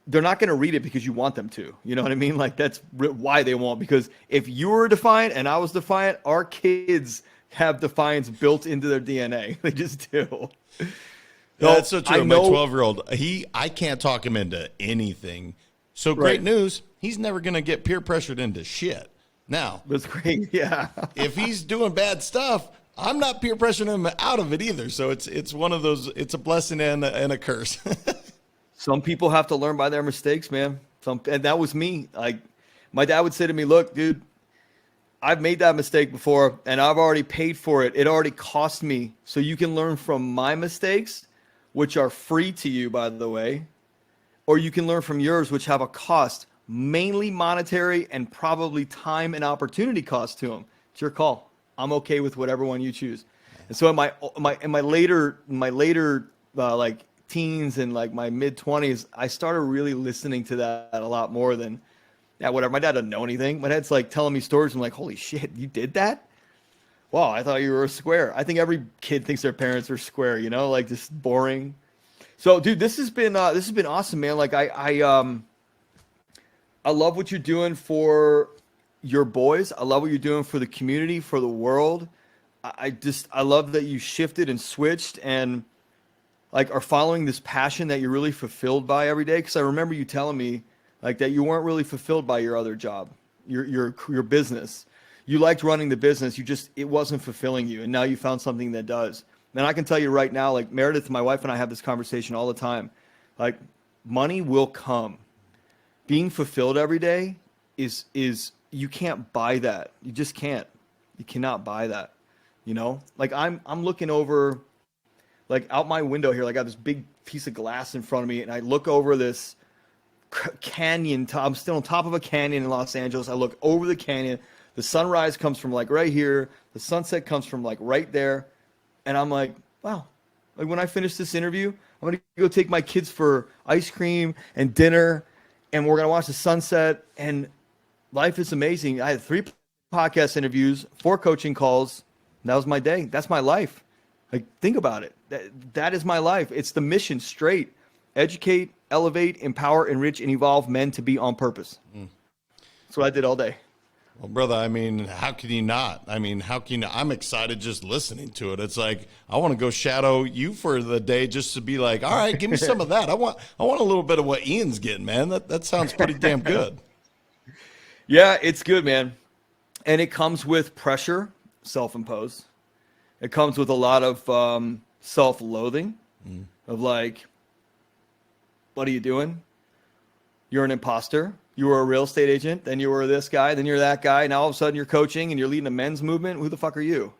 not going to read it because you want them to. You know what I mean? Like that's why they won't. Because if you were defiant and I was defiant, our kids have defiance built into their DNA. They just do. That's so true. My 12-year-old, I can't talk him into anything. So great news. He's never going to get peer pressured into shit. Now, that's great. Yeah. If he's doing bad stuff, I'm not peer pressuring him out of it either. So it's one of those, it's a blessing and a curse. Some people have to learn by their mistakes, man. And that was me. Like my dad would say to me, look, dude, I've made that mistake before and I've already paid for it. It already cost me. So you can learn from my mistakes, which are free to you, by the way, or you can learn from yours, which have a cost, mainly monetary and probably time and opportunity cost to them. It's your call. I'm okay with whatever one you choose. And so in my later like teens and like my mid 20s, I started really listening to that a lot more than whatever. My dad doesn't know anything. My dad's like telling me stories. I'm like, holy shit, you did that? Wow, I thought you were a square. I think every kid thinks their parents are square, you know, like just boring. So, dude, this has been awesome, man. Like I love what you're doing for your boys. I love what you're doing for the community, for the world. I love that you shifted and switched and like are following this passion that you're really fulfilled by every day. Because I remember you telling me like that you weren't really fulfilled by your other job, your business. You liked running the business. It wasn't fulfilling you. And now you found something that does. And I can tell you right now, like Meredith, my wife and I have this conversation all the time. Like money will come. Being fulfilled every day is you can't buy that. You just can't. You cannot buy that. You know? Like I'm looking over like out my window here, like I got this big piece of glass in front of me and I look over this canyon. I'm still on top of a canyon in Los Angeles. I look over the canyon. The sunrise comes from like right here. The sunset comes from like right there. And I'm like, wow, like when I finish this interview, I'm going to go take my kids for ice cream and dinner, and we're going to watch the sunset, and life is amazing. I had 3 podcast interviews, 4 coaching calls. That was my day. That's my life. Like, think about it. That is my life. It's the mission straight. Educate, elevate, empower, enrich, and evolve men to be on purpose. That's what I did all day. Well, brother, I mean, how can you not? I mean, how can you not? I'm excited just listening to it. It's like I want to go shadow you for the day just to be like, all right, give me some of that. I want a little bit of what Ian's getting, man. That sounds pretty damn good. Yeah, it's good, man. And it comes with pressure, self-imposed. It comes with a lot of self-loathing of like, what are you doing? You're an imposter. You were a real estate agent. Then you were this guy. Then you're that guy. Now all of a sudden you're coaching and you're leading a men's movement. Who the fuck are you?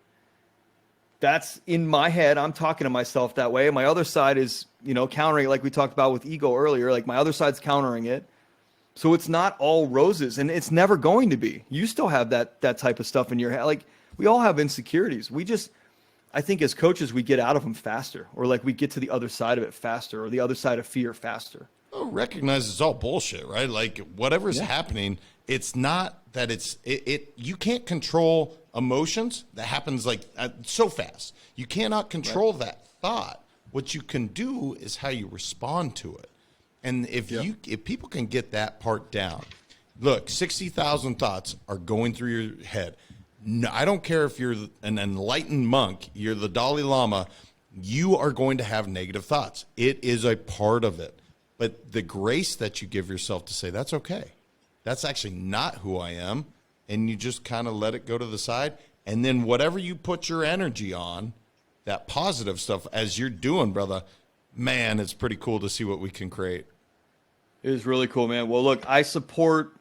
That's in my head. I'm talking to myself that way. And my other side is, countering, like we talked about with ego earlier. Like my other side's countering it. So it's not all roses, and it's never going to be. You still have that type of stuff in your head. Like we all have insecurities. I think as coaches, we get out of them faster, or like we get to the other side of it faster, or the other side of fear faster. Well, recognize it's all bullshit, right? Like whatever's happening, it's not that you can't control emotions. That happens like so fast. You cannot control that thought. What you can do is how you respond to it. And if people can get that part down, look, 60,000 thoughts are going through your head. No, I don't care if you're an enlightened monk, you're the Dalai Lama, you are going to have negative thoughts. It is a part of it. But the grace that you give yourself to say, that's okay. That's actually not who I am. And you just kind of let it go to the side. And then whatever you put your energy on, that positive stuff, as you're doing, brother, man, it's pretty cool to see what we can create. It is really cool, man. Well, look, I support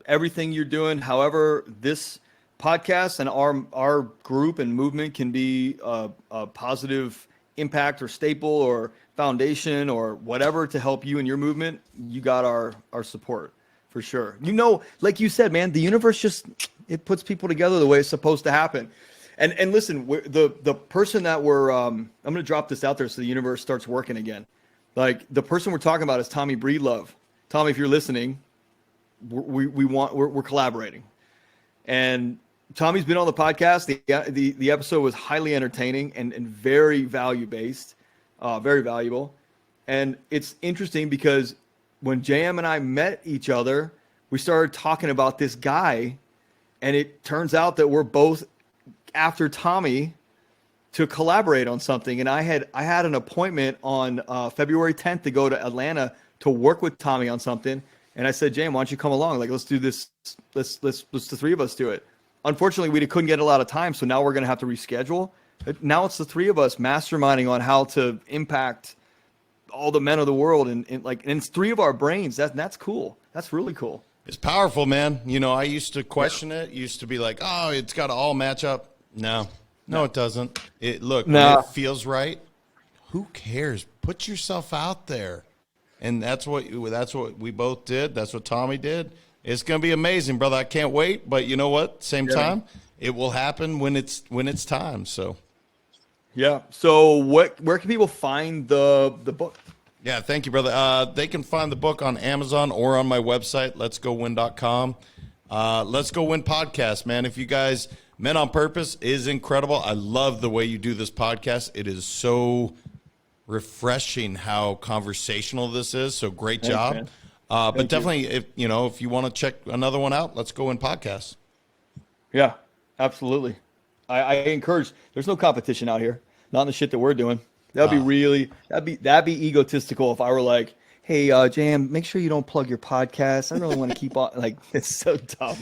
everything you're doing. However, this podcast and our group and movement can be a positive impact or staple or foundation or whatever to help you and your movement, you got our support for sure. Like you said, man, the universe it puts people together the way it's supposed to happen. And listen, the person that I'm going to drop this out there so the universe starts working again. Like the person we're talking about is Tommy Breedlove. Tommy, if you're listening, we're collaborating. And Tommy's been on the podcast. The episode was highly entertaining and very value-based, very valuable. And it's interesting because when JM and I met each other, we started talking about this guy, and it turns out that we're both after Tommy to collaborate on something. And I had an appointment on February 10th to go to Atlanta to work with Tommy on something. And I said, James, why don't you come along? Like, let's do this. Let's the three of us do it. Unfortunately, we couldn't get a lot of time. So now we're going to have to reschedule. Now it's the three of us masterminding on how to impact all the men of the world. And it's three of our brains. That's cool. That's really cool. It's powerful, man. I used to question it. Used to be like, oh, it's got to all match up. No, it doesn't. When it feels right, who cares? Put yourself out there. And that's what we both did. That's what Tommy did. It's going to be amazing, brother. I can't wait. But you know what? Same time, it will happen when it's time. So, yeah. So where can people find the book? Yeah, thank you, brother. They can find the book on Amazon or on my website, letsgowin.com. Let's Go Win podcast, man. If you guys, Men on Purpose is incredible. I love the way you do this podcast. It is so refreshing how conversational this is. So great job. But definitely, if you want to check another one out, Let's Go Win podcast. Yeah, absolutely. I encourage. There's no competition out here. Not in the shit that we're doing. That'd be egotistical if I were like, hey, JM, make sure you don't plug your podcast. I really want to keep on. Like, it's so dumb.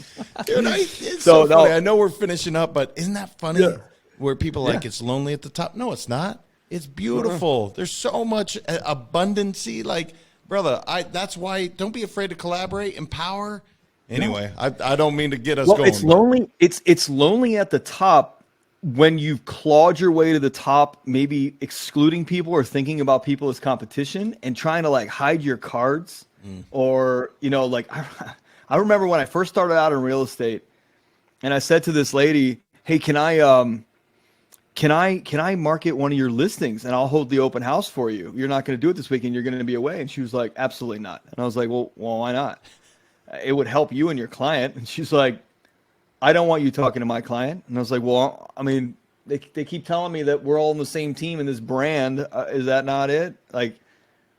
Dude, it's so funny. I know we're finishing up, but isn't that funny? Yeah. Where people it's lonely at the top. No, it's not. It's beautiful. There's so much abundancy. Like, brother, that's why don't be afraid to collaborate, empower. Anyway, I don't mean to get us going. It's lonely. It's lonely at the top when you've clawed your way to the top, maybe excluding people or thinking about people as competition and trying to like hide your cards or, I remember when I first started out in real estate and I said to this lady, hey, can I market one of your listings and I'll hold the open house for you? You're not going to do it this weekend. You're going to be away. And she was like, absolutely not. And I was like, well, why not? It would help you and your client. And she's like, I don't want you talking to my client. And I was like, well, I mean, they keep telling me that we're all on the same team in this brand. Is that not it? Like,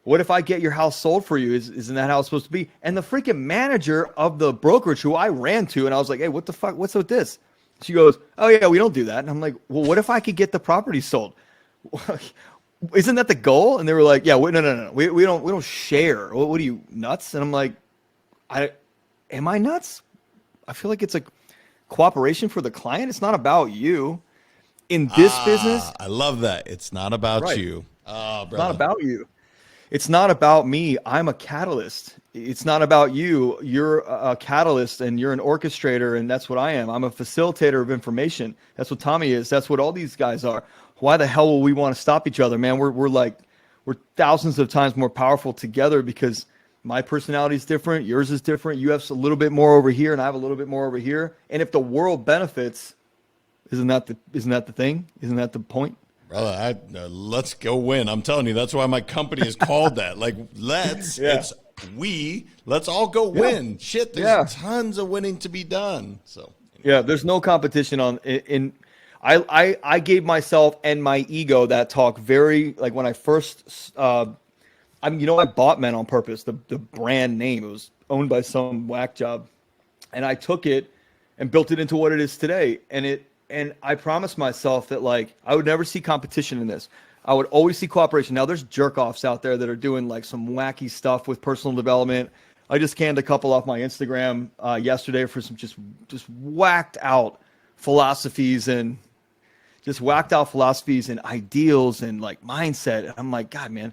What if I get your house sold for you? Isn't that how it's supposed to be? And the freaking manager of the brokerage who I ran to, and I was like, hey, what the fuck? What's with this? She goes, oh yeah, we don't do that. And I'm like, well, what if I could get the property sold? Isn't that the goal? And they were like, yeah, no. We don't share. What are you, nuts? And I'm like, am I nuts? I feel like it's a cooperation for the client. It's not about you. In this business, I love that. It's not about you. Oh, brother. It's not about you. It's not about me. I'm a catalyst. It's not about you. You're a catalyst and you're an orchestrator, and that's what I am. I'm a facilitator of information. That's what Tommy is. That's what all these guys are. Why the hell will we want to stop each other, man? We're thousands of times more powerful together because my personality is different. Yours is different. You have a little bit more over here, and I have a little bit more over here. And if the world benefits, isn't that the thing? Isn't that the point? Brother, let's go win. I'm telling you, that's why my company is called that. Like, let's all go win. Shit, there's tons of winning to be done. So yeah, there's no competition I gave myself and my ego that talk very, like when I first, I bought Men on Purpose, the brand name. It was owned by some whack job. And I took it and built it into what it is today. And I promised myself that like I would never see competition in this. I would always see cooperation. Now there's jerk offs out there that are doing like some wacky stuff with personal development. I just canned a couple off my Instagram yesterday for some just whacked out philosophies and ideals and like mindset. And I'm like, God, man,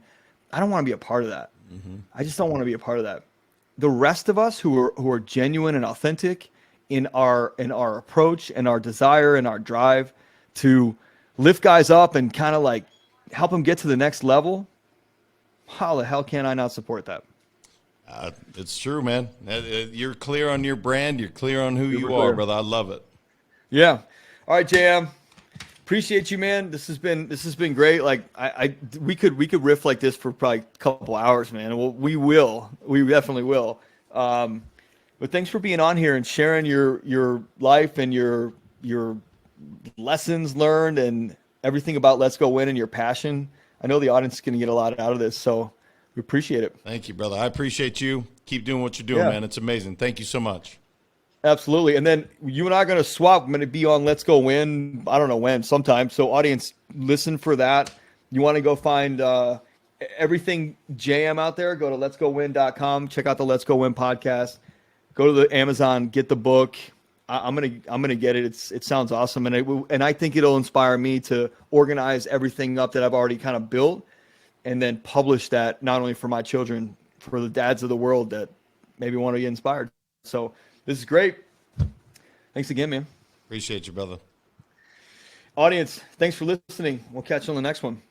I don't want to be a part of that. Mm-hmm. I just don't want to be a part of that. The rest of us who are genuine and authentic in our approach and our desire and our drive to lift guys up and kind of like help them get to the next level, how the hell can I not support that? It's true, man. You're clear on your brand. You're clear on who you are, brother. I love it. Yeah. All right, JM. Appreciate you, man. This has been great. Like we could riff like this for probably a couple hours, man. Well, we definitely will. But thanks for being on here and sharing your life and your lessons learned and everything about Let's Go Win and your passion. I know the audience is going to get a lot out of this, so we appreciate it. Thank you, brother. I appreciate you. Keep doing what you're doing, man. It's amazing. Thank you so much. Absolutely. And then you and I are going to swap. I'm going to be on Let's Go Win. I don't know when, sometime. So audience, listen for that. You want to go find everything JM out there, go to letsgowin.com. Check out the Let's Go Win podcast. Go to the Amazon, get the book. I'm gonna get it. It sounds awesome, and I think it'll inspire me to organize everything up that I've already kind of built, and then publish that not only for my children, for the dads of the world that maybe want to get inspired. So this is great. Thanks again, man. Appreciate you, brother. Audience, thanks for listening. We'll catch you on the next one.